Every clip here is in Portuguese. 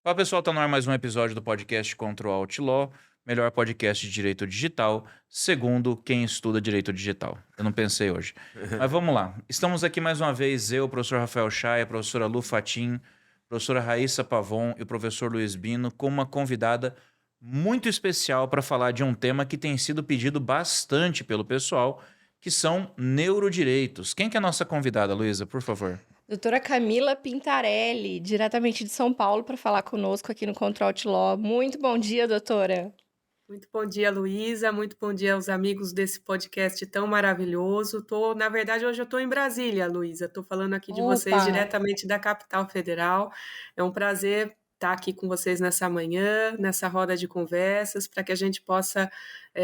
Fala pessoal, tá no ar mais um episódio do podcast Contra o Outlaw, melhor podcast de direito digital, segundo quem estuda direito digital. Eu não pensei hoje. Mas vamos lá. Estamos aqui mais uma vez, eu, o professor Rafael Chay, a professora Lu Fatim, a professora Raíssa Pavon e o professor Luiz Bino, com uma convidada muito especial para falar de um tema que tem sido pedido bastante pelo pessoal, que são neurodireitos. Quem que é a nossa convidada, Luísa, por favor? Doutora Camila Pintarelli, diretamente de São Paulo, para falar conosco aqui no Control Law. Muito bom dia, doutora. Muito bom dia, Luísa. Muito bom dia aos amigos desse podcast tão maravilhoso. Na verdade, hoje eu estou em Brasília, Luísa. Estou falando aqui de vocês Opa! diretamente da capital federal. É um prazer estar aqui com vocês nessa manhã, nessa roda de conversas, para que a gente possa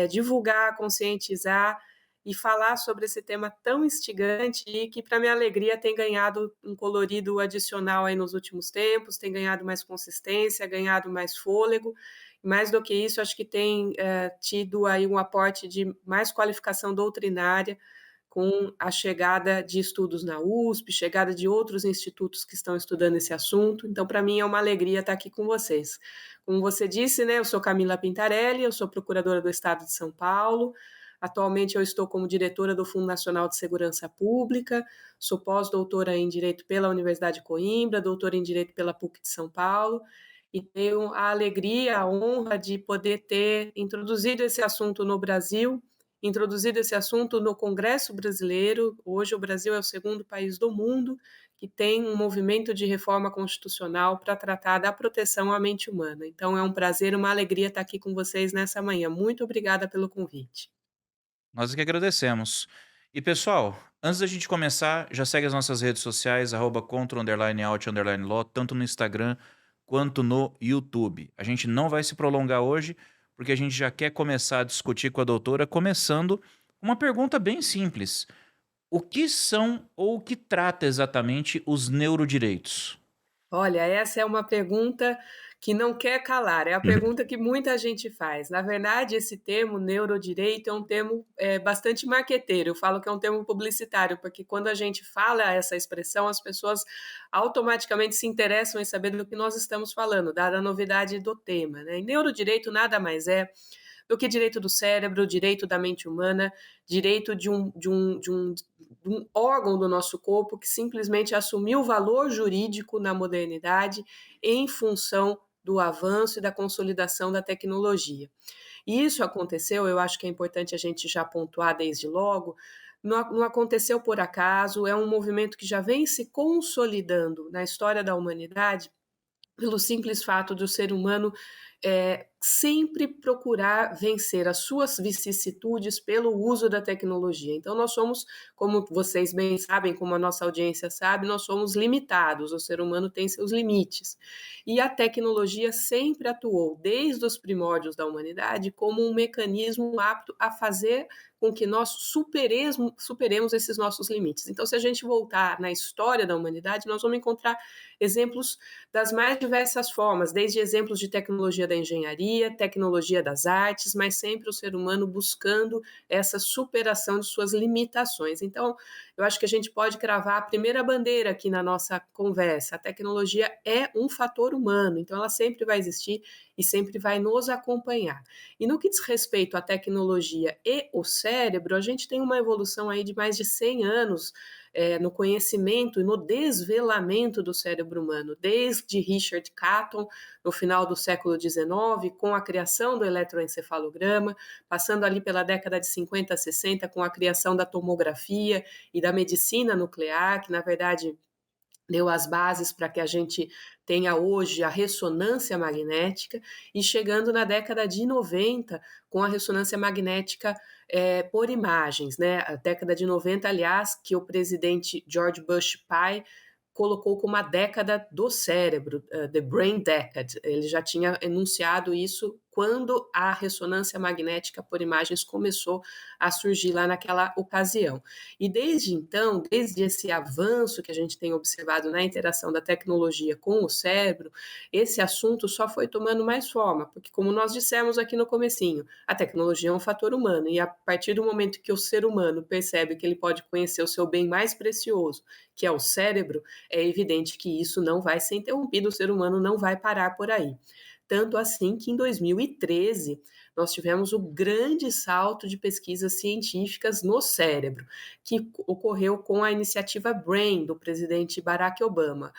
divulgar, conscientizar e falar sobre esse tema tão instigante e que, para minha alegria, tem ganhado um colorido adicional aí nos últimos tempos, tem ganhado mais consistência, ganhado mais fôlego. Mais do que isso, acho que tem tido aí um aporte de mais qualificação doutrinária com a chegada de estudos na USP, chegada de outros institutos que estão estudando esse assunto. Então, para mim, é uma alegria estar aqui com vocês. Como você disse, né, eu sou Camila Pintarelli, eu sou procuradora do Estado de São Paulo. Atualmente, eu estou como diretora do Fundo Nacional de Segurança Pública, sou pós-doutora em Direito pela Universidade de Coimbra, doutora em Direito pela PUC de São Paulo, e tenho a alegria, a honra de poder ter introduzido esse assunto no Brasil, introduzido esse assunto no Congresso Brasileiro. Hoje o Brasil é o segundo país do mundo que tem um movimento de reforma constitucional para tratar da proteção à mente humana. Então é um prazer, uma alegria estar aqui com vocês nessa manhã. Muito obrigada pelo convite. Nós é que agradecemos. E pessoal, antes da gente começar, já segue as nossas redes sociais, @contra_out_law, tanto no Instagram quanto no YouTube. A gente não vai se prolongar hoje, porque a gente já quer começar a discutir com a doutora, começando com uma pergunta bem simples. O que são ou o que trata exatamente os neurodireitos? Olha, essa é uma pergunta que não quer calar, é a pergunta que muita gente faz. Na verdade, esse termo neurodireito é um termo bastante marqueteiro. Eu falo que é um termo publicitário, porque quando a gente fala essa expressão, as pessoas automaticamente se interessam em saber do que nós estamos falando, dada a novidade do tema, né? E neurodireito nada mais é do que direito do cérebro, direito da mente humana, direito de um órgão do nosso corpo que simplesmente assumiu valor jurídico na modernidade em função do avanço e da consolidação da tecnologia. E isso aconteceu, eu acho que é importante a gente já pontuar desde logo, não aconteceu por acaso, é um movimento que já vem se consolidando na história da humanidade pelo simples fato do ser humano sempre procurar vencer as suas vicissitudes pelo uso da tecnologia. Então, nós somos, como vocês bem sabem, como a nossa audiência sabe, nós somos limitados, o ser humano tem seus limites. E a tecnologia sempre atuou, desde os primórdios da humanidade, como um mecanismo apto a fazer com que nós superemos esses nossos limites. Então, se a gente voltar na história da humanidade, nós vamos encontrar exemplos das mais diversas formas, desde exemplos de tecnologia da engenharia, tecnologia das artes, mas sempre o ser humano buscando essa superação de suas limitações. Então, eu acho que a gente pode cravar a primeira bandeira aqui na nossa conversa. A tecnologia é um fator humano, então ela sempre vai existir e sempre vai nos acompanhar. E no que diz respeito à tecnologia e o cérebro, a gente tem uma evolução aí de mais de 100 anos no conhecimento e no desvelamento do cérebro humano, desde Richard Catton, no final do século XIX, com a criação do eletroencefalograma, passando ali pela década de 50, 60, com a criação da tomografia e da medicina nuclear, que na verdade deu as bases para que a gente tenha hoje a ressonância magnética, e chegando na década de 90 com a ressonância magnética por imagens, né? A década de 90, aliás, que o presidente George Bush pai colocou como a década do cérebro, the brain decade. Ele já tinha enunciado isso quando a ressonância magnética por imagens começou a surgir lá naquela ocasião. E desde então, desde esse avanço que a gente tem observado na interação da tecnologia com o cérebro, esse assunto só foi tomando mais forma, porque como nós dissemos aqui no comecinho, a tecnologia é um fator humano, e a partir do momento que o ser humano percebe que ele pode conhecer o seu bem mais precioso, que é o cérebro, é evidente que isso não vai ser interrompido, o ser humano não vai parar por aí. Tanto assim que em 2013 nós tivemos o grande salto de pesquisas científicas no cérebro, que ocorreu com a iniciativa BRAIN do presidente Barack Obama.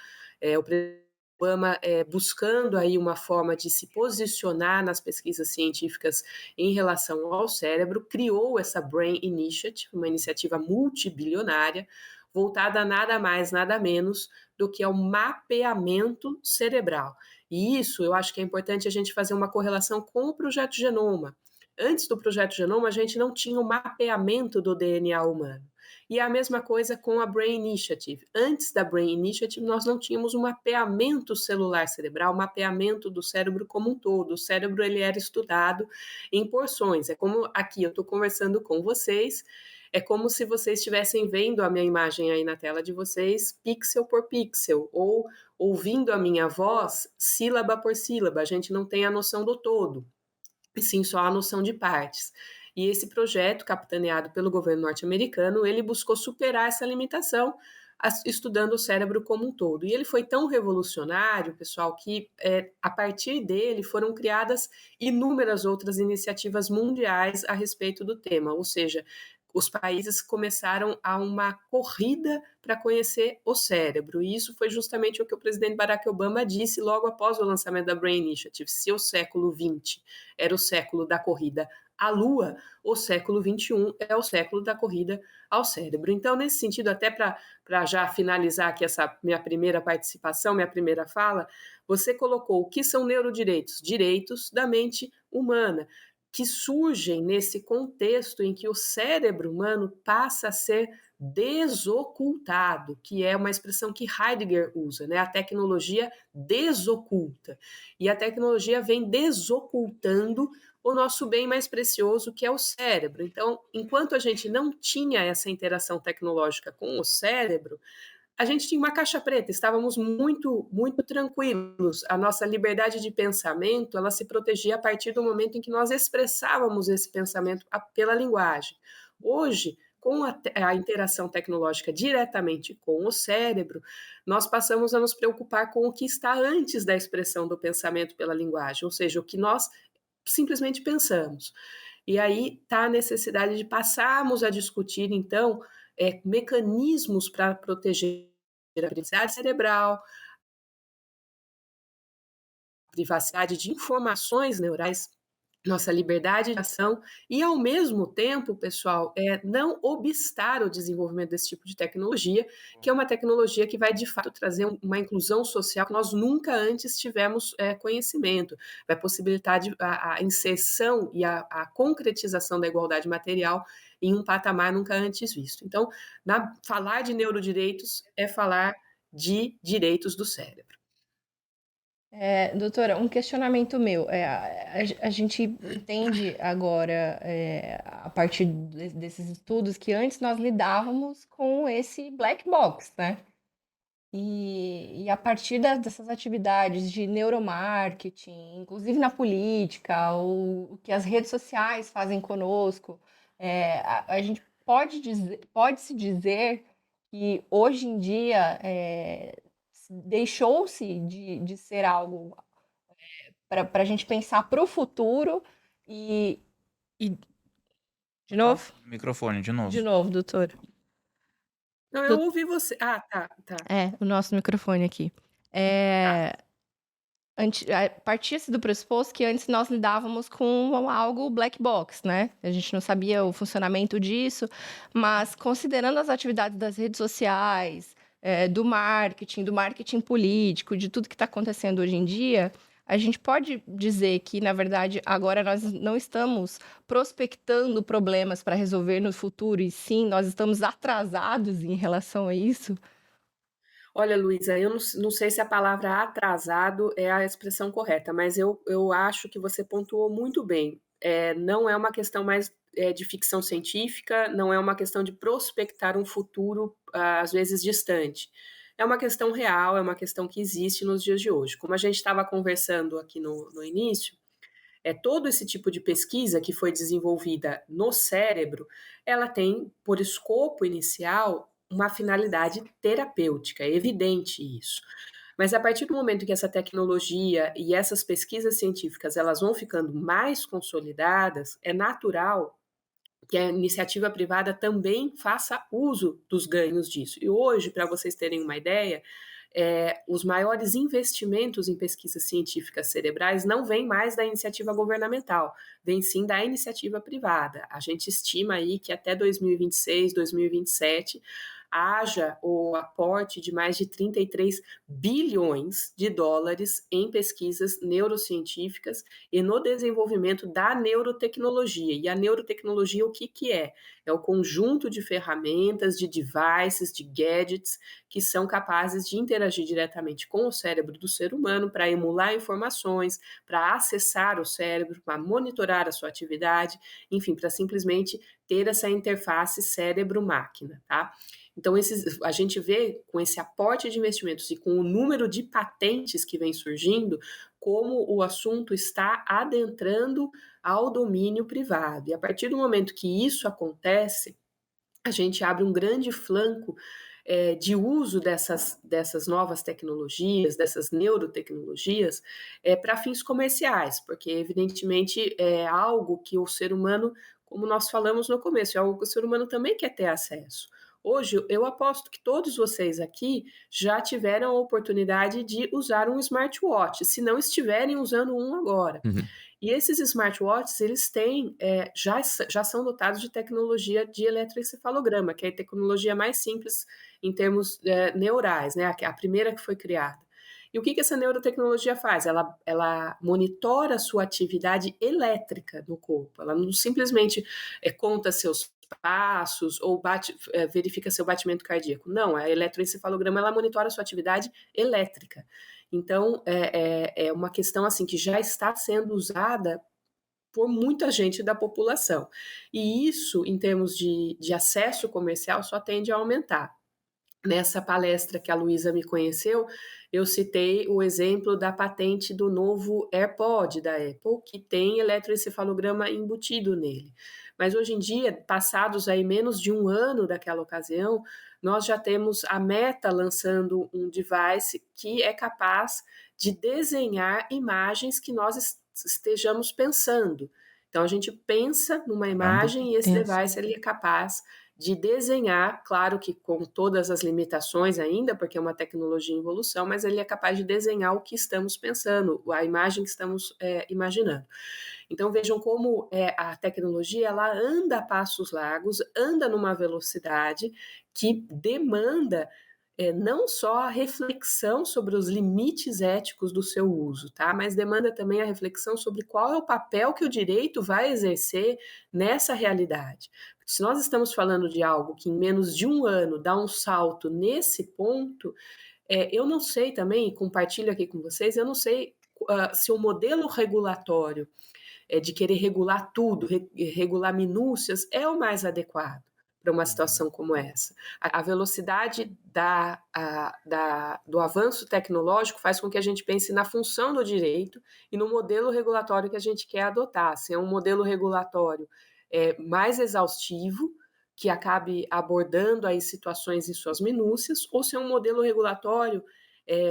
O presidente Obama buscando aí uma forma de se posicionar nas pesquisas científicas em relação ao cérebro, criou essa BRAIN Initiative, uma iniciativa multibilionária, voltada a nada mais, nada menos do que ao mapeamento cerebral. E isso eu acho que é importante a gente fazer uma correlação com o Projeto Genoma. Antes do Projeto Genoma, a gente não tinha o mapeamento do DNA humano. E a mesma coisa com a Brain Initiative. Antes da Brain Initiative, nós não tínhamos um mapeamento celular cerebral, mapeamento do cérebro como um todo. O cérebro ele era estudado em porções. É como aqui eu estou conversando com vocês, é como se vocês estivessem vendo a minha imagem aí na tela de vocês, pixel por pixel, ou ouvindo a minha voz, sílaba por sílaba. A gente não tem a noção do todo, e sim só a noção de partes. E esse projeto, capitaneado pelo governo norte-americano, ele buscou superar essa limitação, estudando o cérebro como um todo. E ele foi tão revolucionário, pessoal, que a partir dele foram criadas inúmeras outras iniciativas mundiais a respeito do tema, ou seja, os países começaram a uma corrida para conhecer o cérebro. E isso foi justamente o que o presidente Barack Obama disse logo após o lançamento da Brain Initiative. Se o século XX era o século da corrida à Lua, o século XXI é o século da corrida ao cérebro. Então, nesse sentido, até para já finalizar aqui essa minha primeira participação, minha primeira fala, você colocou o que são neurodireitos? Direitos da mente humana, que surgem nesse contexto em que o cérebro humano passa a ser desocultado, que é uma expressão que Heidegger usa, né? A tecnologia desoculta. E a tecnologia vem desocultando o nosso bem mais precioso, que é o cérebro. Então, enquanto a gente não tinha essa interação tecnológica com o cérebro, a gente tinha uma caixa preta, estávamos muito, muito tranquilos. A nossa liberdade de pensamento, ela se protegia a partir do momento em que nós expressávamos esse pensamento pela linguagem. Hoje, com a interação tecnológica diretamente com o cérebro, nós passamos a nos preocupar com o que está antes da expressão do pensamento pela linguagem, ou seja, o que nós simplesmente pensamos. E aí está a necessidade de passarmos a discutir, então, mecanismos para proteger a privacidade cerebral, privacidade de informações neurais, nossa liberdade de ação e, ao mesmo tempo, pessoal, não obstar o desenvolvimento desse tipo de tecnologia, que é uma tecnologia que vai, de fato, trazer uma inclusão social que nós nunca antes tivemos conhecimento, vai possibilitar a inserção e a concretização da igualdade material em um patamar nunca antes visto. Então, falar de neurodireitos é falar de direitos do cérebro. Doutora, um questionamento meu. A gente entende agora, a partir desses estudos, que antes nós lidávamos com esse black box, né? E a partir dessas atividades de neuromarketing, inclusive na política, o que as redes sociais fazem conosco, a gente pode-se dizer que hoje em dia deixou-se de ser algo para a gente pensar para o futuro e... De novo? Microfone, de novo. De novo, doutora. Não, eu ouvi você. Ah, tá. O nosso microfone aqui. Partia-se do pressuposto que antes nós lidávamos com algo black box, né? A gente não sabia o funcionamento disso, mas considerando as atividades das redes sociais, do marketing político, de tudo que está acontecendo hoje em dia, a gente pode dizer que, na verdade, agora nós não estamos prospectando problemas para resolver no futuro, e sim, nós estamos atrasados em relação a isso? Olha, Luísa, eu não sei se a palavra atrasado é a expressão correta, mas eu acho que você pontuou muito bem. Não é uma questão mais de ficção científica, não é uma questão de prospectar um futuro, às vezes distante. É uma questão real, é uma questão que existe nos dias de hoje. Como a gente estava conversando aqui no início, todo esse tipo de pesquisa que foi desenvolvida no cérebro, ela tem por escopo inicial uma finalidade terapêutica, é evidente isso. Mas a partir do momento que essa tecnologia e essas pesquisas científicas elas vão ficando mais consolidadas, é natural que a iniciativa privada também faça uso dos ganhos disso. E hoje, para vocês terem uma ideia, os maiores investimentos em pesquisas científicas cerebrais não vêm mais da iniciativa governamental, vem sim da iniciativa privada. A gente estima aí que até 2026, 2027 haja o aporte de mais de 33 bilhões de dólares em pesquisas neurocientíficas e no desenvolvimento da neurotecnologia. E a neurotecnologia, o que que é? É o conjunto de ferramentas, de devices, de gadgets que são capazes de interagir diretamente com o cérebro do ser humano para emular informações, para acessar o cérebro, para monitorar a sua atividade, enfim, para simplesmente ter essa interface cérebro-máquina, tá? Então, a gente vê com esse aporte de investimentos e com o número de patentes que vem surgindo, como o assunto está adentrando ao domínio privado. E a partir do momento que isso acontece, a gente abre um grande flanco de uso dessas novas tecnologias, dessas neurotecnologias, para fins comerciais, porque evidentemente é algo que o ser humano, como nós falamos no começo, é algo que o ser humano também quer ter acesso. Hoje, eu aposto que todos vocês aqui já tiveram a oportunidade de usar um smartwatch, se não estiverem usando um agora. Uhum. E esses smartwatches, eles têm, já são dotados de tecnologia de eletroencefalograma, que é a tecnologia mais simples em termos neurais, né? A primeira que foi criada. E o que essa neurotecnologia faz? Ela monitora a sua atividade elétrica no corpo. Ela não simplesmente conta seus passos ou verifica seu batimento cardíaco. Não, a eletroencefalograma ela monitora a sua atividade elétrica. Então, é uma questão assim que já está sendo usada por muita gente da população. E isso, em termos de acesso comercial, só tende a aumentar. Nessa palestra que a Luísa me conheceu, eu citei o exemplo da patente do novo AirPod da Apple, que tem eletroencefalograma embutido nele. Mas hoje em dia, passados aí menos de um ano daquela ocasião, nós já temos a Meta lançando um device que é capaz de desenhar imagens que nós estejamos pensando. Então a gente pensa numa imagem e esse device ele é capaz de desenhar, claro que com todas as limitações ainda, porque é uma tecnologia em evolução, mas ele é capaz de desenhar o que estamos pensando, a imagem que estamos imaginando. Então vejam como a tecnologia ela anda a passos largos, anda numa velocidade que demanda não só a reflexão sobre os limites éticos do seu uso, tá? Mas demanda também a reflexão sobre qual é o papel que o direito vai exercer nessa realidade. Se nós estamos falando de algo que em menos de um ano dá um salto nesse ponto, eu não sei também, compartilho aqui com vocês, eu não sei se o modelo regulatório de querer regular tudo, regular minúcias, é o mais adequado para uma situação como essa. A velocidade do avanço tecnológico faz com que a gente pense na função do direito e no modelo regulatório que a gente quer adotar. Se é um modelo regulatório mais exaustivo, que acabe abordando aí situações em suas minúcias, ou se é um modelo regulatório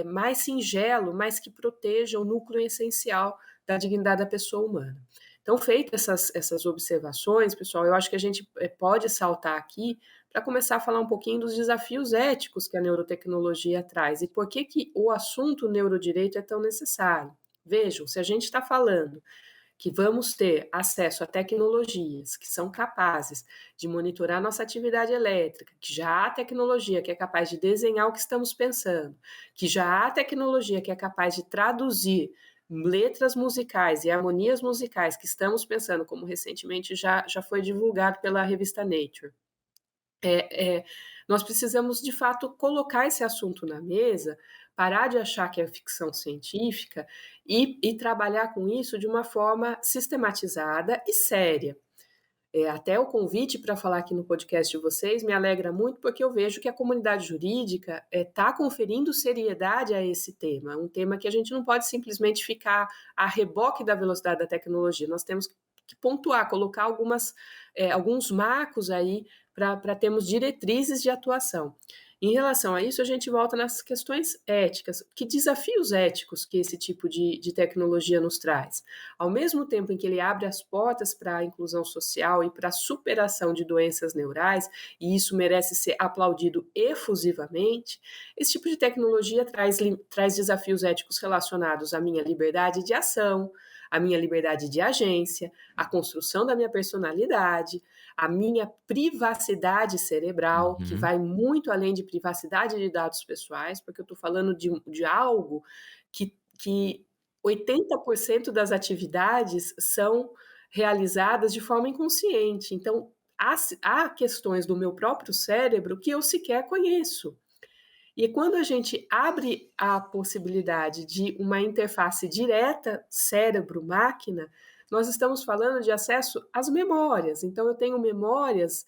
mais singelo, mas que proteja o núcleo essencial da dignidade da pessoa humana. Então, feitas essas observações, pessoal, eu acho que a gente pode saltar aqui para começar a falar um pouquinho dos desafios éticos que a neurotecnologia traz e por que o assunto neurodireito é tão necessário. Vejam, se a gente está falando que vamos ter acesso a tecnologias que são capazes de monitorar nossa atividade elétrica, que já há tecnologia que é capaz de desenhar o que estamos pensando, que já há tecnologia que é capaz de traduzir letras musicais e harmonias musicais que estamos pensando, como recentemente já foi divulgado pela revista Nature. Nós precisamos, de fato, colocar esse assunto na mesa, parar de achar que é ficção científica e trabalhar com isso de uma forma sistematizada e séria. Até o convite para falar aqui no podcast de vocês me alegra muito, porque eu vejo que a comunidade jurídica está conferindo seriedade a esse tema, um tema que a gente não pode simplesmente ficar a reboque da velocidade da tecnologia, nós temos que pontuar, colocar alguns marcos aí para termos diretrizes de atuação. Em relação a isso, a gente volta nas questões éticas. Que desafios éticos que esse tipo de tecnologia nos traz? Ao mesmo tempo em que ele abre as portas para a inclusão social e para a superação de doenças neurais, e isso merece ser aplaudido efusivamente, esse tipo de tecnologia traz desafios éticos relacionados à minha liberdade de ação, à minha liberdade de agência, à construção da minha personalidade, a minha privacidade cerebral, que vai muito além de privacidade de dados pessoais, porque eu estou falando de algo que 80% das atividades são realizadas de forma inconsciente. Então, há questões do meu próprio cérebro que eu sequer conheço. E quando a gente abre a possibilidade de uma interface direta cérebro-máquina, nós estamos falando de acesso às memórias. Então, eu tenho memórias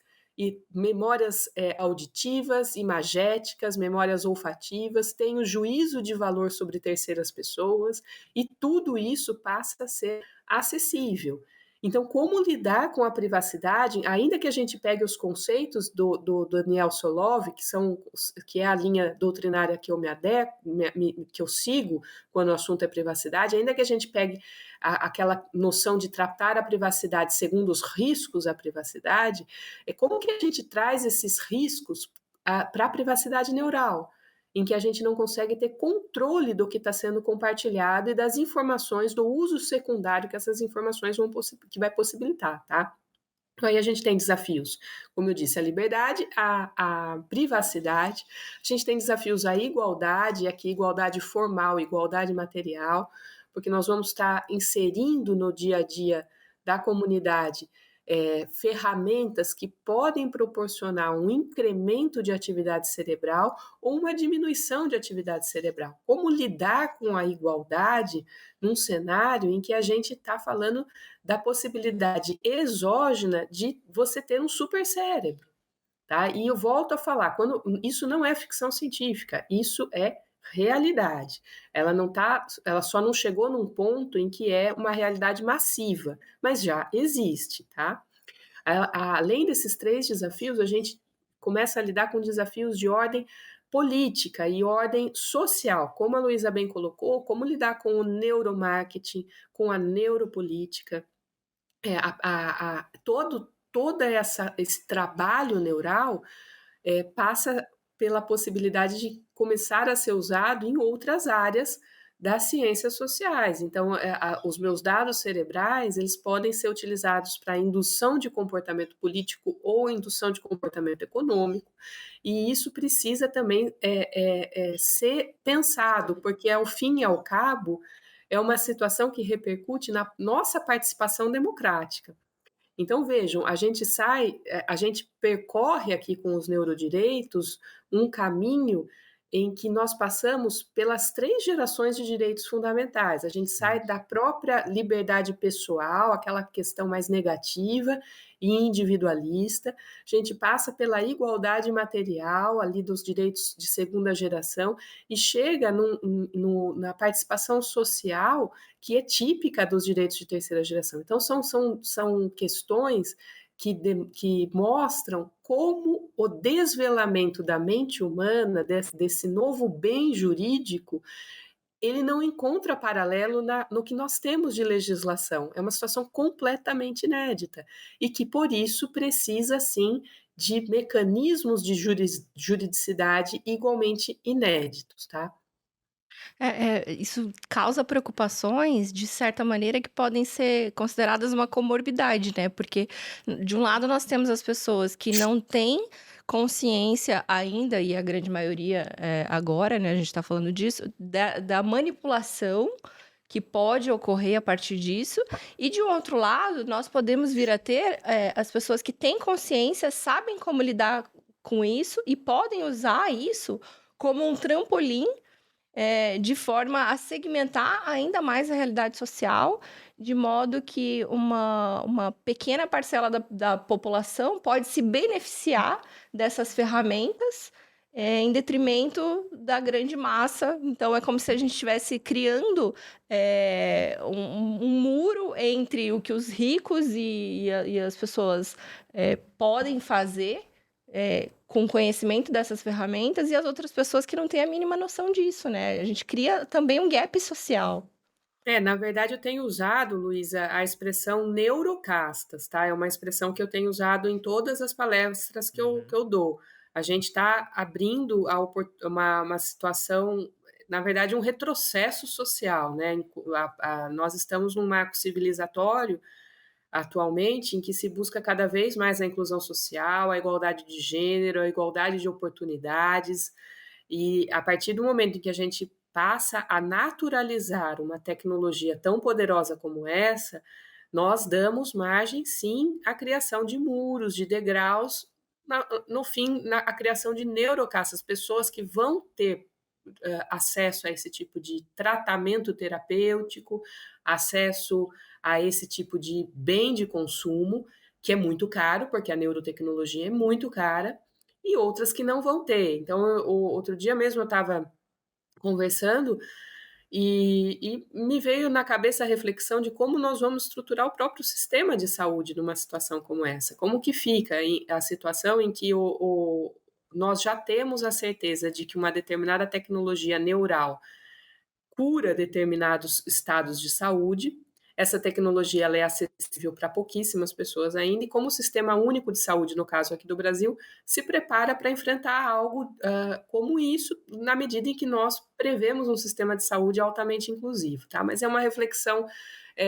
auditivas, imagéticas, memórias olfativas, tenho juízo de valor sobre terceiras pessoas, e tudo isso passa a ser acessível. Então, como lidar com a privacidade, ainda que a gente pegue os conceitos do Daniel Solove, que é a linha doutrinária que eu que eu sigo quando o assunto é privacidade, ainda que a gente pegue aquela noção de tratar a privacidade segundo os riscos à privacidade, como que a gente traz esses riscos para a privacidade neural, em que a gente não consegue ter controle do que está sendo compartilhado e das informações, do uso secundário que essas informações que vai possibilitar, tá? Então, aí a gente tem desafios, como eu disse, a liberdade, a privacidade, a gente tem desafios à igualdade, aqui igualdade formal, igualdade material, porque nós vamos estar inserindo no dia a dia da comunidade ferramentas que podem proporcionar um incremento de atividade cerebral ou uma diminuição de atividade cerebral. Como lidar com a igualdade num cenário em que a gente está falando da possibilidade exógena de você ter um supercérebro, tá? E eu volto a falar, isso não é ficção científica, isso é realidade. Ela só não chegou num ponto em que é uma realidade massiva, mas já existe, tá? Além desses 3 desafios, a gente começa a lidar com desafios de ordem política e ordem social, como a Luísa bem colocou, como lidar com o neuromarketing, com a neuropolítica, todo esse trabalho neural passa pela possibilidade de começar a ser usado em outras áreas das ciências sociais. Então, os meus dados cerebrais, eles podem ser utilizados para indução de comportamento político ou indução de comportamento econômico, e isso precisa também ser pensado, porque, ao fim e ao cabo, é uma situação que repercute na nossa participação democrática. Então, vejam, a gente percorre aqui com os neurodireitos um caminho em que nós passamos pelas 3 gerações de direitos fundamentais. A gente sai da própria liberdade pessoal, aquela questão mais negativa e individualista, a gente passa pela igualdade material, ali dos direitos de segunda geração, e chega na participação social, que é típica dos direitos de terceira geração. Então, são questões que mostram como o desvelamento da mente humana, desse novo bem jurídico, ele não encontra paralelo no que nós temos de legislação. É uma situação completamente inédita e que, por isso, precisa, sim, de mecanismos de juridicidade igualmente inéditos, tá? Isso causa preocupações, de certa maneira, que podem ser consideradas uma comorbidade, né? Porque, de um lado, nós temos as pessoas que não têm consciência ainda, e a grande maioria agora, né? A gente está falando disso, da manipulação que pode ocorrer a partir disso. E, de um outro lado, nós podemos vir a ter as pessoas que têm consciência, sabem como lidar com isso e podem usar isso como um trampolim de forma a segmentar ainda mais a realidade social, de modo que uma pequena parcela da população pode se beneficiar dessas ferramentas, em detrimento da grande massa. Então, é como se a gente estivesse criando um muro entre o que os ricos e as pessoas podem fazer com conhecimento dessas ferramentas e as outras pessoas que não têm a mínima noção disso, né? A gente cria também um gap social. Na verdade, eu tenho usado, Luísa, a expressão neurocastas, tá? É uma expressão que eu tenho usado em todas as palestras que eu dou. A gente está abrindo uma situação, na verdade, um retrocesso social, né? Nós estamos num marco civilizatório atualmente em que se busca cada vez mais a inclusão social, a igualdade de gênero, a igualdade de oportunidades, e a partir do momento em que a gente passa a naturalizar uma tecnologia tão poderosa como essa, nós damos margem, sim, à criação de muros, de degraus, no fim, a criação de neurocastas, pessoas que vão ter acesso a esse tipo de tratamento terapêutico, acesso a esse tipo de bem de consumo, que é muito caro, porque a neurotecnologia é muito cara, e outras que não vão ter. Então, outro dia mesmo eu estava conversando e me veio na cabeça a reflexão de como nós vamos estruturar o próprio sistema de saúde numa situação como essa. Como que fica a situação em que nós já temos a certeza de que uma determinada tecnologia neural cura determinados estados de saúde. Essa tecnologia ela é acessível para pouquíssimas pessoas ainda, e como o Sistema Único de Saúde, no caso aqui do Brasil, se prepara para enfrentar algo como isso, na medida em que nós prevemos um sistema de saúde altamente inclusivo. Tá? Mas é uma reflexão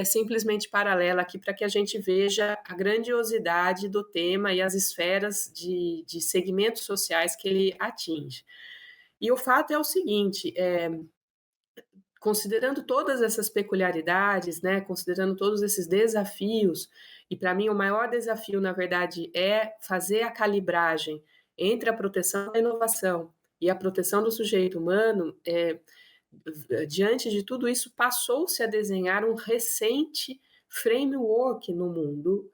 simplesmente paralela aqui para que a gente veja a grandiosidade do tema e as esferas de segmentos sociais que ele atinge. E o fato é o seguinte, considerando todas essas peculiaridades, né, considerando todos esses desafios, e para mim o maior desafio, na verdade, é fazer a calibragem entre a proteção da inovação e a proteção do sujeito humano, diante de tudo isso, passou-se a desenhar um recente framework no mundo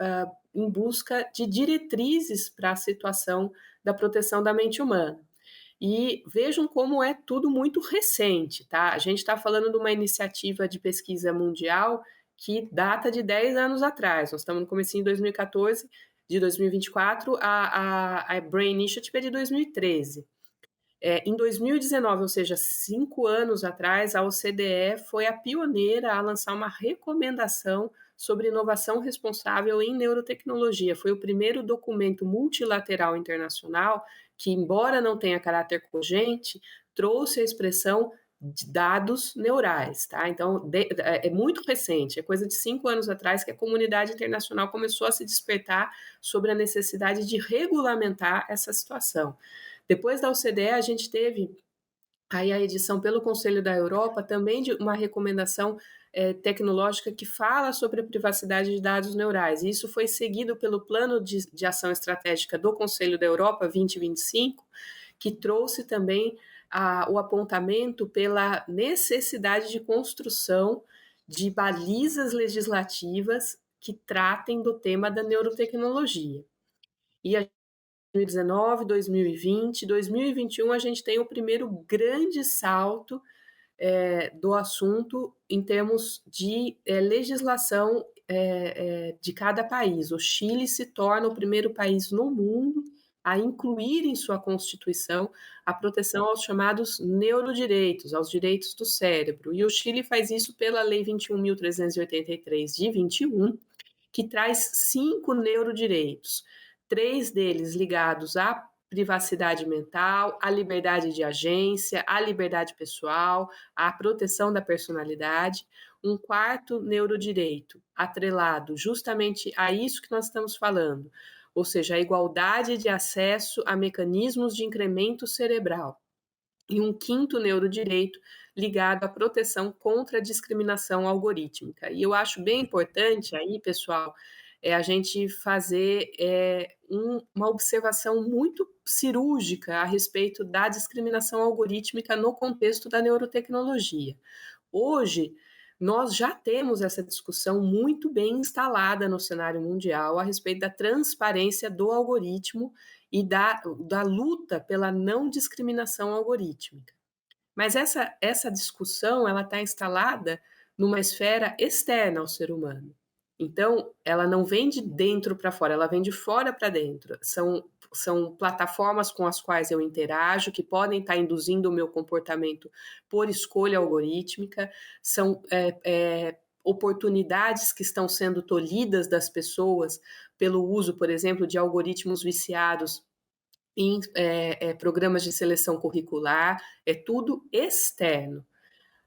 em busca de diretrizes para a situação da proteção da mente humana. E vejam como é tudo muito recente, tá? A gente está falando de uma iniciativa de pesquisa mundial que data de 10 anos atrás. Nós estamos no comecinho de 2014, de 2024, a Brain Initiative é de 2013. Em 2019, ou seja, 5 anos atrás, a OCDE foi a pioneira a lançar uma recomendação sobre inovação responsável em neurotecnologia. Foi o primeiro documento multilateral internacional que, embora não tenha caráter cogente, trouxe a expressão de dados neurais, tá? Então, é muito recente, é coisa de 5 anos atrás que a comunidade internacional começou a se despertar sobre a necessidade de regulamentar essa situação. Depois da OCDE, a gente teve aí a edição pelo Conselho da Europa também de uma recomendação tecnológica que fala sobre a privacidade de dados neurais. E isso foi seguido pelo Plano de Ação Estratégica do Conselho da Europa 2025, que trouxe também o apontamento pela necessidade de construção de balizas legislativas que tratem do tema da neurotecnologia. E a 2019, 2020, 2021 a gente tem o primeiro grande salto do assunto em termos de legislação de cada país. O Chile se torna o primeiro país no mundo a incluir em sua Constituição a proteção aos chamados neurodireitos, aos direitos do cérebro. E o Chile faz isso pela Lei 21.383 de 21, que traz 5 neurodireitos, 3 deles ligados à privacidade mental, à liberdade de agência, à liberdade pessoal, à proteção da personalidade. Um quarto neurodireito atrelado justamente a isso que nós estamos falando, ou seja, a igualdade de acesso a mecanismos de incremento cerebral. E um quinto neurodireito ligado à proteção contra a discriminação algorítmica. E eu acho bem importante aí, pessoal, é a gente fazer uma observação muito cirúrgica a respeito da discriminação algorítmica no contexto da neurotecnologia. Hoje, nós já temos essa discussão muito bem instalada no cenário mundial a respeito da transparência do algoritmo e da luta pela não discriminação algorítmica. Mas essa discussão ela está instalada numa esfera externa ao ser humano. Então, ela não vem de dentro para fora, ela vem de fora para dentro. São plataformas com as quais eu interajo, que podem estar induzindo o meu comportamento por escolha algorítmica, são oportunidades que estão sendo tolhidas das pessoas pelo uso, por exemplo, de algoritmos viciados em programas de seleção curricular, é tudo externo.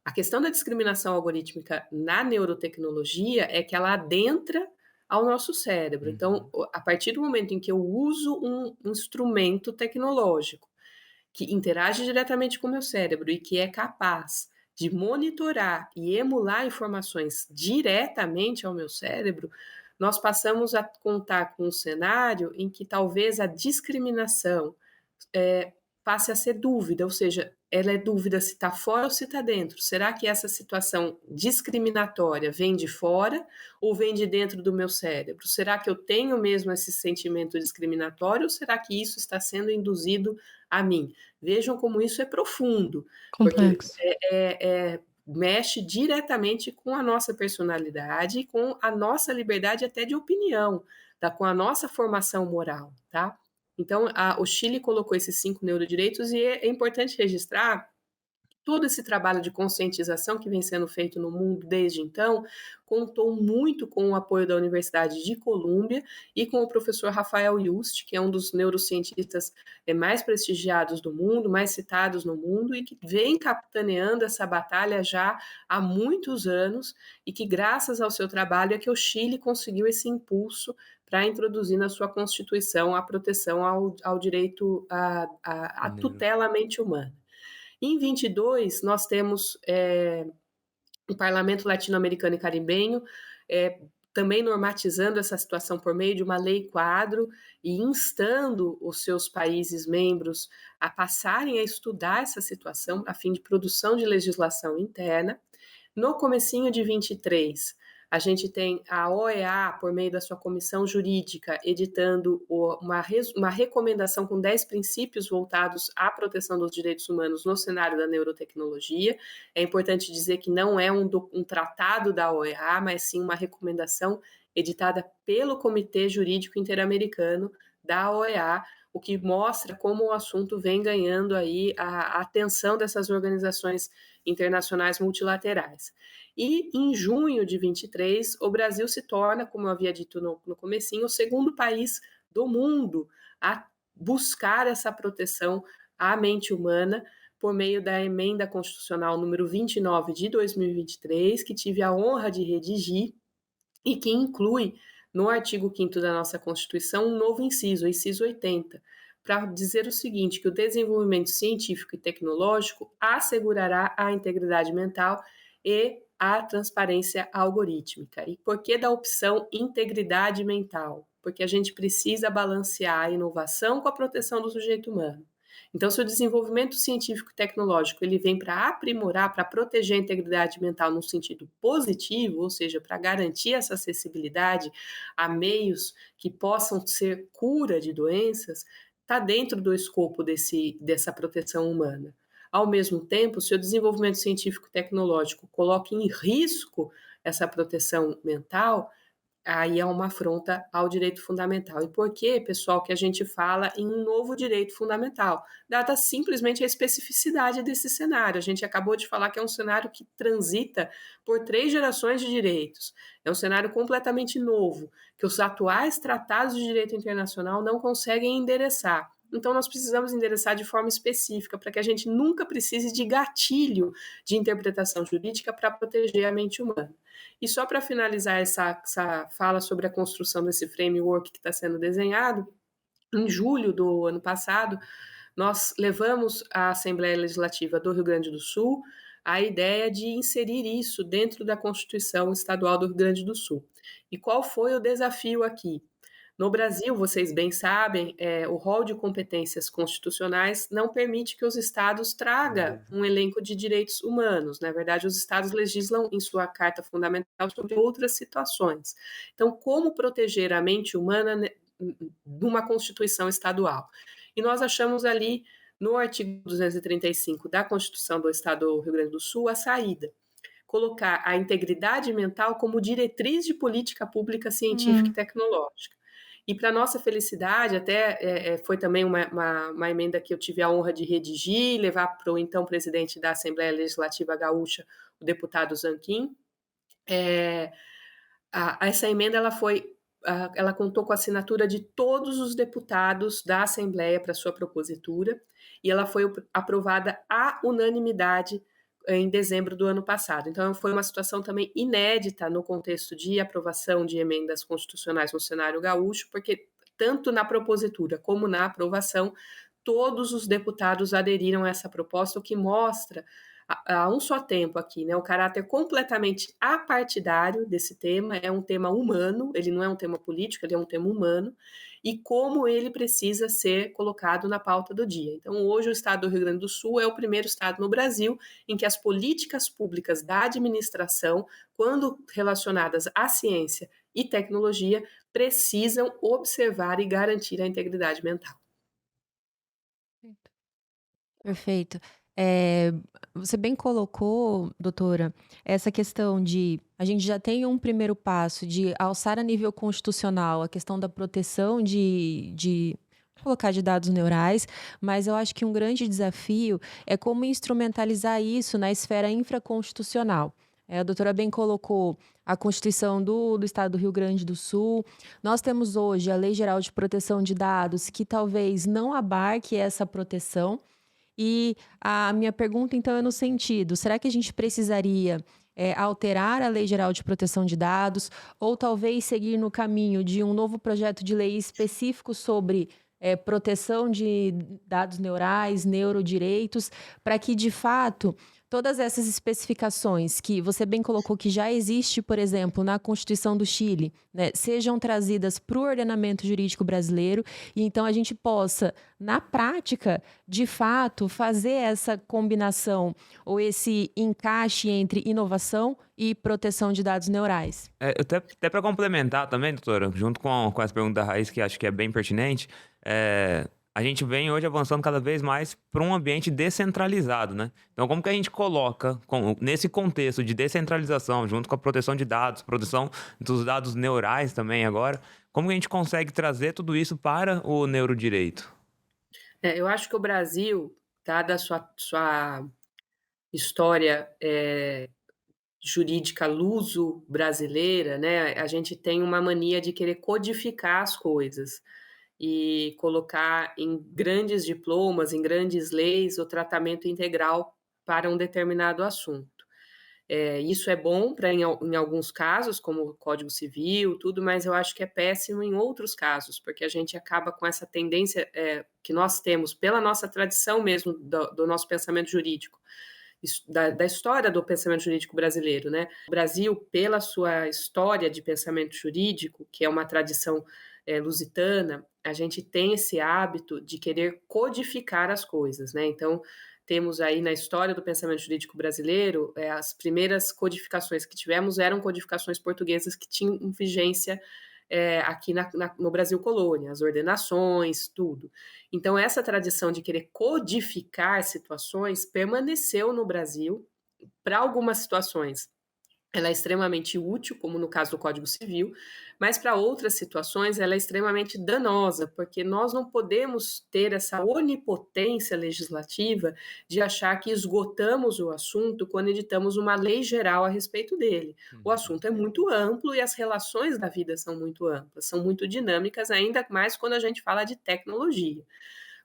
A questão da discriminação algorítmica na neurotecnologia é que ela adentra ao nosso cérebro. Então, a partir do momento em que eu uso um instrumento tecnológico que interage diretamente com o meu cérebro e que é capaz de monitorar e emular informações diretamente ao meu cérebro, nós passamos a contar com um cenário em que talvez a discriminação passe a ser dúvida, ou seja, ela é dúvida se está fora ou se está dentro. Será que essa situação discriminatória vem de fora ou vem de dentro do meu cérebro? Será que eu tenho mesmo esse sentimento discriminatório ou será que isso está sendo induzido a mim? Vejam como isso é profundo, Complexo. porque mexe diretamente com a nossa personalidade e com a nossa liberdade até de opinião, tá? Com a nossa formação moral, tá? Então, o Chile colocou esses 5 neurodireitos e é importante registrar todo esse trabalho de conscientização que vem sendo feito no mundo desde então, contou muito com o apoio da Universidade de Colômbia e com o professor Rafael Yuste, que é um dos neurocientistas mais prestigiados do mundo, mais citados no mundo, e que vem capitaneando essa batalha já há muitos anos, e que graças ao seu trabalho é que o Chile conseguiu esse impulso para introduzir na sua Constituição a proteção ao direito à tutela à mente humana. Em 22, nós temos o Parlamento Latino-Americano e Caribenho também normatizando essa situação por meio de uma lei quadro e instando os seus países membros a passarem a estudar essa situação a fim de produção de legislação interna. No comecinho de 23, a gente tem a OEA, por meio da sua comissão jurídica, editando uma recomendação com 10 princípios voltados à proteção dos direitos humanos no cenário da neurotecnologia. É importante dizer que não é um tratado da OEA, mas sim uma recomendação editada pelo Comitê Jurídico Interamericano da OEA, o que mostra como o assunto vem ganhando aí a atenção dessas organizações internacionais multilaterais. E em junho de 23, o Brasil se torna, como eu havia dito no comecinho, o segundo país do mundo a buscar essa proteção à mente humana por meio da emenda constitucional número 29 de 2023, que tive a honra de redigir e que inclui no artigo 5º da nossa Constituição um novo inciso, o inciso 80, para dizer o seguinte, que o desenvolvimento científico e tecnológico assegurará a integridade mental e a transparência algorítmica. E por que da opção integridade mental? Porque a gente precisa balancear a inovação com a proteção do sujeito humano. Então, se o desenvolvimento científico e tecnológico ele vem para aprimorar, para proteger a integridade mental no sentido positivo, ou seja, para garantir essa acessibilidade a meios que possam ser cura de doenças, está dentro do escopo dessa proteção humana. Ao mesmo tempo, se o desenvolvimento científico e tecnológico coloca em risco essa proteção mental, aí é uma afronta ao direito fundamental. E por que, pessoal, que a gente fala em um novo direito fundamental? Dada simplesmente a especificidade desse cenário. A gente acabou de falar que é um cenário que transita por 3 gerações de direitos. É um cenário completamente novo, que os atuais tratados de direito internacional não conseguem endereçar. Então, nós precisamos endereçar de forma específica, para que a gente nunca precise de gatilho de interpretação jurídica para proteger a mente humana. E só para finalizar essa fala sobre a construção desse framework que está sendo desenhado, em julho do ano passado, nós levamos à Assembleia Legislativa do Rio Grande do Sul a ideia de inserir isso dentro da Constituição Estadual do Rio Grande do Sul. E qual foi o desafio aqui? No Brasil, vocês bem sabem, o rol de competências constitucionais não permite que os estados tragam um elenco de direitos humanos. Na verdade, os estados legislam em sua Carta Fundamental sobre outras situações. Então, como proteger a mente humana numa Constituição estadual? E nós achamos ali, no artigo 235 da Constituição do Estado do Rio Grande do Sul, a saída. Colocar a integridade mental como diretriz de política pública científica e tecnológica. E, para nossa felicidade, até foi também uma emenda que eu tive a honra de redigir, levar para o então presidente da Assembleia Legislativa Gaúcha, o deputado Zanquim. Essa emenda ela contou com a assinatura de todos os deputados da Assembleia para sua propositura, e ela foi aprovada à unanimidade em dezembro do ano passado. Então, foi uma situação também inédita no contexto de aprovação de emendas constitucionais no cenário gaúcho, porque tanto na propositura como na aprovação, todos os deputados aderiram a essa proposta, o que mostra a um só tempo aqui, né, o caráter completamente apartidário desse tema. É um tema humano, ele não é um tema político, ele é um tema humano, e como ele precisa ser colocado na pauta do dia. Então, hoje o estado do Rio Grande do Sul é o primeiro estado no Brasil em que as políticas públicas da administração, quando relacionadas à ciência e tecnologia, precisam observar e garantir a integridade mental. Perfeito. Eh, Você bem colocou, doutora, essa questão de a gente já tem um primeiro passo de alçar a nível constitucional a questão da proteção de colocar de dados neurais, mas eu acho que um grande desafio é como instrumentalizar isso na esfera infraconstitucional. A doutora bem colocou a Constituição do Estado do Rio Grande do Sul. Nós temos hoje a Lei Geral de Proteção de Dados, que talvez não abarque essa proteção. E a minha pergunta, então, é no sentido: será que a gente precisaria alterar a Lei Geral de Proteção de Dados, ou talvez seguir no caminho de um novo projeto de lei específico sobre proteção de dados neurais, neurodireitos, para que, de fato, todas essas especificações que você bem colocou que já existe, por exemplo, na Constituição do Chile, né, sejam trazidas para o ordenamento jurídico brasileiro, e então a gente possa, na prática, de fato, fazer essa combinação ou esse encaixe entre inovação e proteção de dados neurais. Até para complementar também, doutora, junto com essa pergunta da Raiz, que acho que é bem pertinente, a gente vem hoje avançando cada vez mais para um ambiente descentralizado, né? Então, como que a gente coloca, nesse contexto de descentralização, junto com a proteção de dados, proteção dos dados neurais também agora, como que a gente consegue trazer tudo isso para o neurodireito? Eu acho que o Brasil, dada a sua história jurídica luso-brasileira, né, a gente tem uma mania de querer codificar as coisas e colocar em grandes diplomas, em grandes leis, o tratamento integral para um determinado assunto. Isso é bom em alguns casos, como o Código Civil, tudo, mas eu acho que é péssimo em outros casos, porque a gente acaba com essa tendência que nós temos, pela nossa tradição mesmo, do nosso pensamento jurídico, da história do pensamento jurídico brasileiro, né? O Brasil, pela sua história de pensamento jurídico, que é uma tradição lusitana, a gente tem esse hábito de querer codificar as coisas, né? Então, temos aí na história do pensamento jurídico brasileiro, as primeiras codificações que tivemos eram codificações portuguesas que tinham vigência aqui no Brasil colônia, as ordenações, tudo. Então, essa tradição de querer codificar situações permaneceu no Brasil para algumas situações. Ela é extremamente útil, como no caso do Código Civil, mas para outras situações ela é extremamente danosa, porque nós não podemos ter essa onipotência legislativa de achar que esgotamos o assunto quando editamos uma lei geral a respeito dele. O assunto é muito amplo e as relações da vida são muito amplas, são muito dinâmicas, ainda mais quando a gente fala de tecnologia.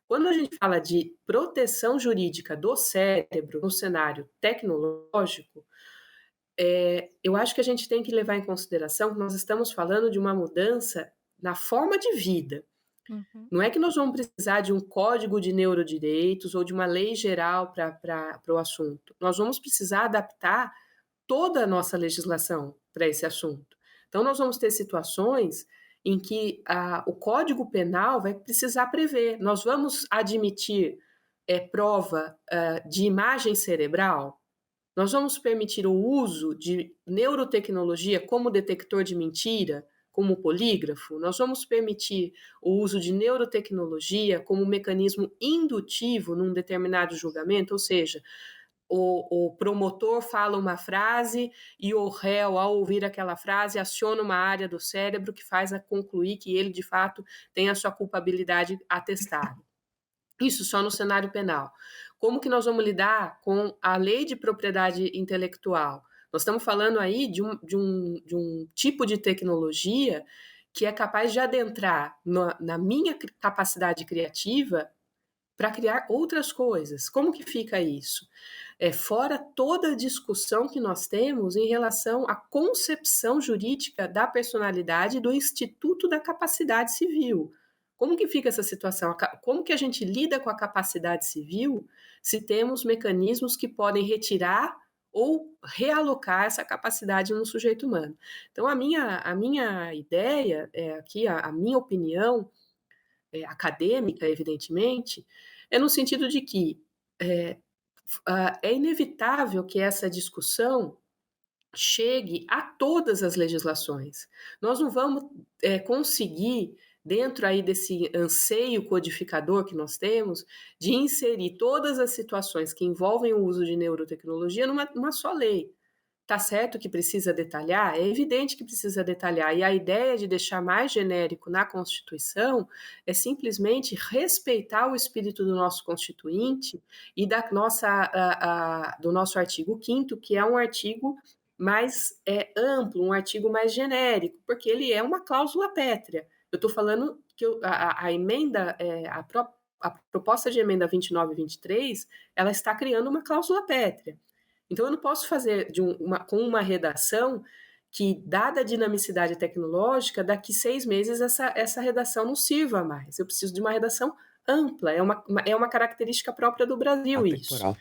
Quando a gente fala de proteção jurídica do cérebro no cenário tecnológico, eu acho que a gente tem que levar em consideração que nós estamos falando de uma mudança na forma de vida. Uhum. Não é que nós vamos precisar de um código de neurodireitos ou de uma lei geral para o assunto. Nós vamos precisar adaptar toda a nossa legislação para esse assunto. Então, nós vamos ter situações em que o Código Penal vai precisar prever. Nós vamos admitir prova de imagem cerebral. Nós vamos permitir o uso de neurotecnologia como detector de mentira, como polígrafo. Nós vamos permitir o uso de neurotecnologia como mecanismo indutivo num determinado julgamento, ou seja, o promotor fala uma frase e o réu, ao ouvir aquela frase, aciona uma área do cérebro que faz a concluir que ele, de fato, tem a sua culpabilidade atestada. Isso só no cenário penal. Como que nós vamos lidar com a lei de propriedade intelectual? Nós estamos falando aí de um tipo de tecnologia que é capaz de adentrar na minha capacidade criativa para criar outras coisas. Como que fica isso? Fora toda a discussão que nós temos em relação à concepção jurídica da personalidade do Instituto da Capacidade Civil. Como que fica essa situação? Como que a gente lida com a capacidade civil se temos mecanismos que podem retirar ou realocar essa capacidade no sujeito humano? Então, a minha ideia, aqui, a minha opinião, acadêmica, evidentemente, é no sentido de que é inevitável que essa discussão chegue a todas as legislações. Nós não vamos conseguir, dentro aí desse anseio codificador que nós temos, de inserir todas as situações que envolvem o uso de neurotecnologia numa só lei. Tá certo que precisa detalhar? É evidente que precisa detalhar. E a ideia de deixar mais genérico na Constituição é simplesmente respeitar o espírito do nosso Constituinte e do nosso artigo 5º, que é um artigo mais amplo, um artigo mais genérico, porque ele é uma cláusula pétrea. Eu estou falando que a emenda, a proposta de emenda 29 e 23, ela está criando uma cláusula pétrea. Então, eu não posso fazer com uma redação que, dada a dinamicidade tecnológica, daqui 6 meses essa redação não sirva mais. Eu preciso de uma redação ampla, é uma característica própria do Brasil isso. Atemporal.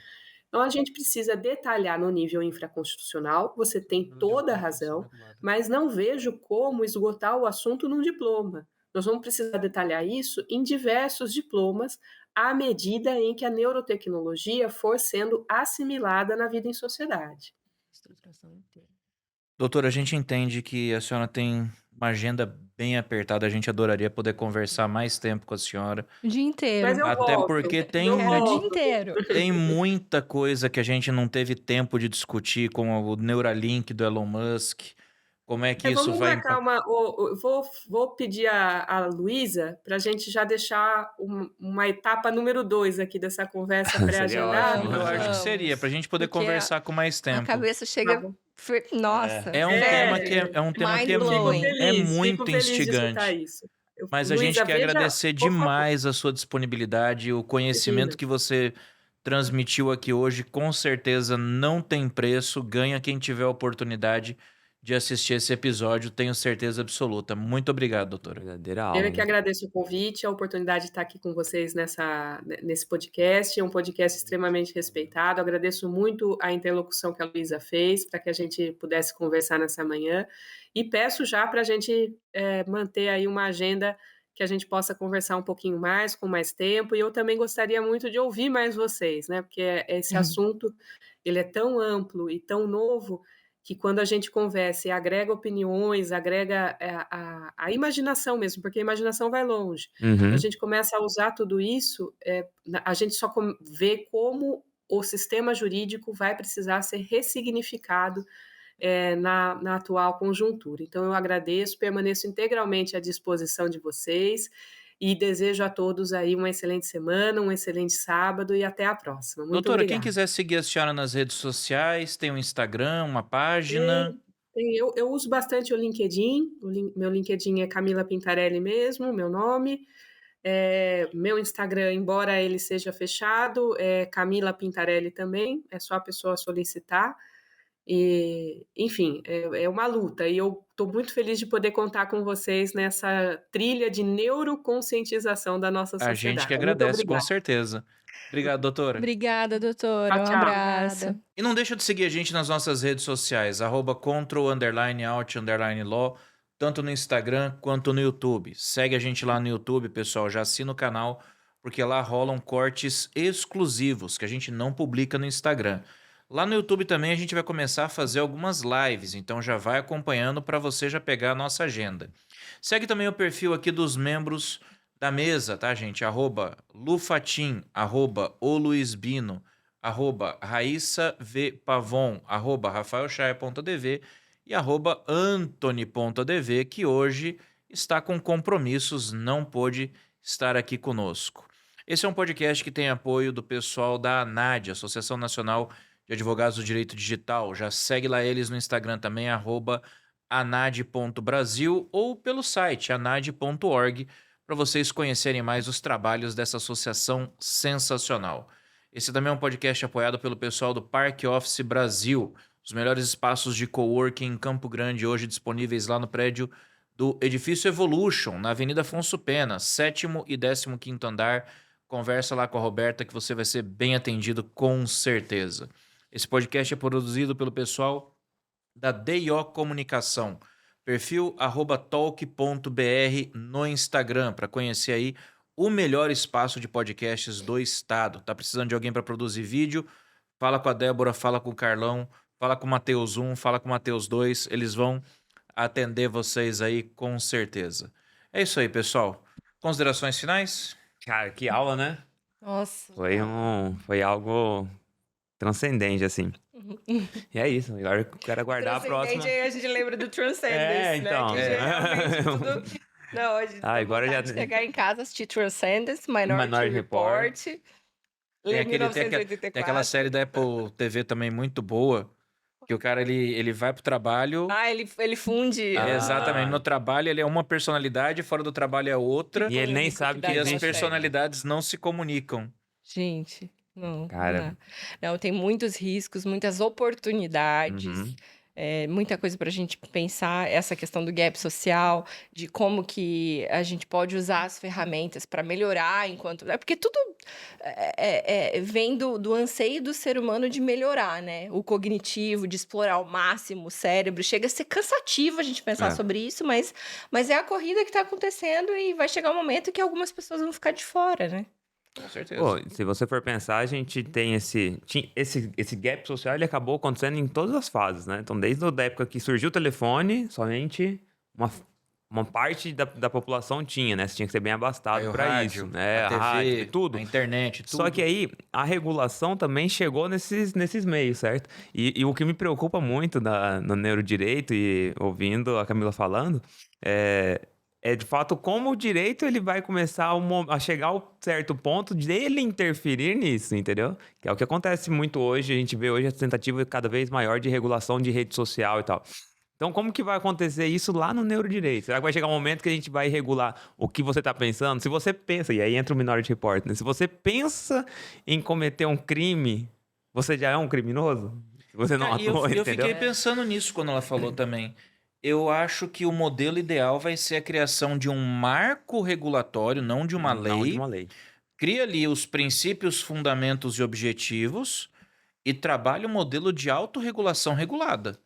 Então, a gente precisa detalhar no nível infraconstitucional, você tem toda a razão, mas não vejo como esgotar o assunto num diploma. Nós vamos precisar detalhar isso em diversos diplomas, à medida em que a neurotecnologia for sendo assimilada na vida em sociedade. Doutora, a gente entende que a senhora tem uma agenda bem apertada. A gente adoraria poder conversar mais tempo com a senhora. O dia inteiro. Mas eu Até volto, porque tem eu Quero o dia volto. inteiro. Tem muita coisa que a gente não teve tempo de discutir, como o Neuralink do Elon Musk. Como é que isso Vamos vai marcar vou pedir a Luísa para a gente já deixar uma etapa número 2 aqui dessa conversa Seria pré-agendada. ótimo. Eu acho que Vamos. seria, pra gente poder Porque conversar com mais A tempo. cabeça Tá chega. bom. Nossa. É um É. tema que é um tema que é, Mind-blowing. é Fico muito feliz de escutar instigante. isso. Mas a gente Luísa, quer veja, agradecer por favor. demais a sua disponibilidade, o conhecimento Imagina. que você transmitiu aqui hoje. Com certeza não tem preço. Ganha quem tiver a oportunidade de assistir esse episódio, tenho certeza absoluta. Muito obrigado, doutora. Verdadeira Eu aula. é que agradeço o convite, a oportunidade de estar aqui com vocês nesse podcast. É um podcast extremamente respeitado. Agradeço muito a interlocução que a Luísa fez para que a gente pudesse conversar nessa manhã. E peço já para a gente manter aí uma agenda que a gente possa conversar um pouquinho mais, com mais tempo. E eu também gostaria muito de ouvir mais vocês, né? Porque esse assunto ele é tão amplo e tão novo que quando a gente conversa e agrega opiniões, agrega a imaginação mesmo, porque a imaginação vai longe. Uhum. A gente começa a usar tudo isso, a gente só vê como o sistema jurídico vai precisar ser ressignificado na atual conjuntura. Então, eu agradeço, permaneço integralmente à disposição de vocês e desejo a todos aí uma excelente semana, um excelente sábado e até a próxima. Muito Doutora, quem obrigada. quiser seguir a senhora nas redes sociais, tem um Instagram, uma página. Eu uso bastante o LinkedIn, meu LinkedIn é Camila Pintarelli mesmo, meu nome. Meu Instagram, embora ele seja fechado, é Camila Pintarelli também, é só a pessoa solicitar. Enfim, é uma luta. E eu estou muito feliz de poder contar com vocês nessa trilha de neuroconscientização da nossa A gente que sociedade. Muito agradece, com obrigada. certeza. Obrigado, doutora. Obrigada, Tchau, doutora. Um tchau. abraço. Obrigada. E não deixa de seguir a gente nas nossas redes sociais, @control_out_law, tanto no Instagram quanto no YouTube. Segue a gente lá no YouTube, pessoal, já assina o canal, porque lá rolam cortes exclusivos que a gente não publica no Instagram. Lá no YouTube também a gente vai começar a fazer algumas lives, então já vai acompanhando para você já pegar a nossa agenda. Segue também o perfil aqui dos membros da mesa, tá, gente? @Lufatim, @Oluisbino, @Raissa V. Pavon, @RafaelChaia.dv e @Antony.dv, que hoje está com compromissos, não pôde estar aqui conosco. Esse é um podcast que tem apoio do pessoal da ANAD, Associação Nacional de Advogados do Direito Digital. Já segue lá eles no Instagram também, @anad.brasil, ou pelo site anad.org, para vocês conhecerem mais os trabalhos dessa associação sensacional. Esse também é um podcast apoiado pelo pessoal do Park Office Brasil, os melhores espaços de coworking em Campo Grande, hoje disponíveis lá no prédio do Edifício Evolution, na Avenida Afonso Pena, 7º e 15º andar. Conversa lá com a Roberta que você vai ser bem atendido, com certeza. Esse podcast é produzido pelo pessoal da DIO Comunicação. Perfil @talk.br no Instagram, para conhecer aí o melhor espaço de podcasts do estado. Tá precisando de alguém para produzir vídeo? Fala com a Débora, fala com o Carlão, fala com o Matheus 1, fala com o Matheus 2. Eles vão atender vocês aí com certeza. É isso aí, pessoal. Considerações finais? Cara, que aula, né? Nossa. Foi algo transcendente, assim. E é isso. Agora eu quero aguardar a próxima. Transcendente, aí a gente lembra do Transcendence, É, então. né? Que geralmente tudo... Não, hoje Agora já chegar em casa, assistir Transcendence, Minority Report, ler Tem aquela 1984. série da Apple TV também muito boa, que o cara ele vai pro trabalho. Ah, ele funde. Exatamente. No trabalho ele é uma personalidade, fora do trabalho é outra. E ele nem sabe que E as existe. personalidades não se comunicam. Gente, não. Cara. Não, tem muitos riscos, muitas oportunidades. Uhum. Muita coisa para a gente pensar, essa questão do gap social, de como que a gente pode usar as ferramentas para melhorar enquanto... Porque tudo vem do anseio do ser humano de melhorar, né? O cognitivo, de explorar ao máximo o cérebro. Chega a ser cansativo a gente pensar sobre isso, mas é a corrida que está acontecendo e vai chegar um momento que algumas pessoas vão ficar de fora, né? Com certeza. Pô, se você for pensar, a gente tem esse gap social, ele acabou acontecendo em todas as fases, né? Então, desde a época que surgiu o telefone, somente uma parte da população tinha, né? Você tinha que ser bem abastado Aí o para rádio, isso, né? a TV, rádio, tudo. a internet, tudo. Só que aí, a regulação também chegou nesses meios, certo? E o que me preocupa muito no neurodireito, e ouvindo a Camila falando, é de fato como o direito ele vai começar a chegar ao certo ponto dele interferir nisso, entendeu? Que é o que acontece muito hoje, a gente vê hoje a tentativa cada vez maior de regulação de rede social e tal. Então, como que vai acontecer isso lá no neurodireito? Será que vai chegar um momento que a gente vai regular o que você está pensando? Se você pensa, e aí entra o Minority Report, né? Se você pensa em cometer um crime, você já é um criminoso? Se você não atua, eu entendeu? fiquei pensando nisso quando ela falou também. Eu acho que o modelo ideal vai ser a criação de um marco regulatório, não de uma lei. Não de uma lei. Cria ali os princípios, fundamentos e objetivos e trabalha um modelo de autorregulação regulada.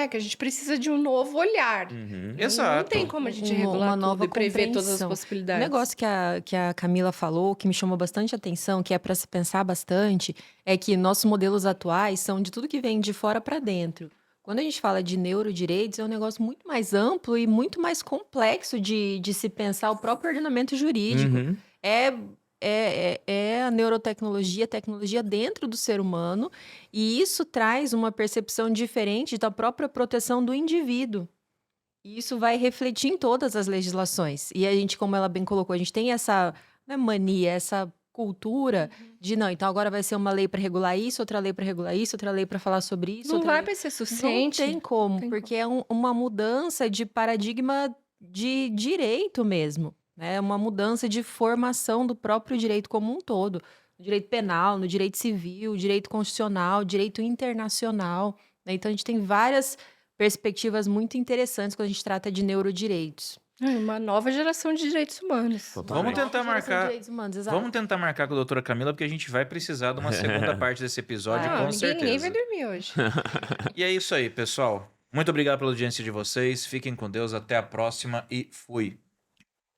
Que a gente precisa de um novo olhar. Uhum. Exato. Não tem como a gente Uma regular nova tudo e prever todas as compreensão. possibilidades. Um negócio que a Camila falou, que me chamou bastante atenção, que é para se pensar bastante, é que nossos modelos atuais são de tudo que vem de fora para dentro. Quando a gente fala de neurodireitos, é um negócio muito mais amplo e muito mais complexo de se pensar o próprio ordenamento jurídico. Uhum. É a neurotecnologia, a tecnologia dentro do ser humano, e isso traz uma percepção diferente da própria proteção do indivíduo. E isso vai refletir em todas as legislações. E a gente, como ela bem colocou, a gente tem essa mania, essa cultura de não, então agora vai ser uma lei para regular isso, outra lei para regular isso, outra lei para falar sobre isso. Não outra vai lei... ser suficiente. Não tem como, Tem porque é uma mudança de paradigma de direito mesmo. É uma mudança de formação do próprio direito como um todo. No direito penal, no direito civil, direito constitucional, direito internacional. né? Então, a gente tem várias perspectivas muito interessantes quando a gente trata de neurodireitos. Uma nova geração de direitos humanos. Vamos tentar Nova geração de marcar. direitos humanos, exato. Vamos tentar marcar com a doutora Camila, porque a gente vai precisar de uma segunda parte desse episódio, com ninguém vai certeza. dormir hoje. E é isso aí, pessoal. Muito obrigado pela audiência de vocês. Fiquem com Deus. Até a próxima e fui.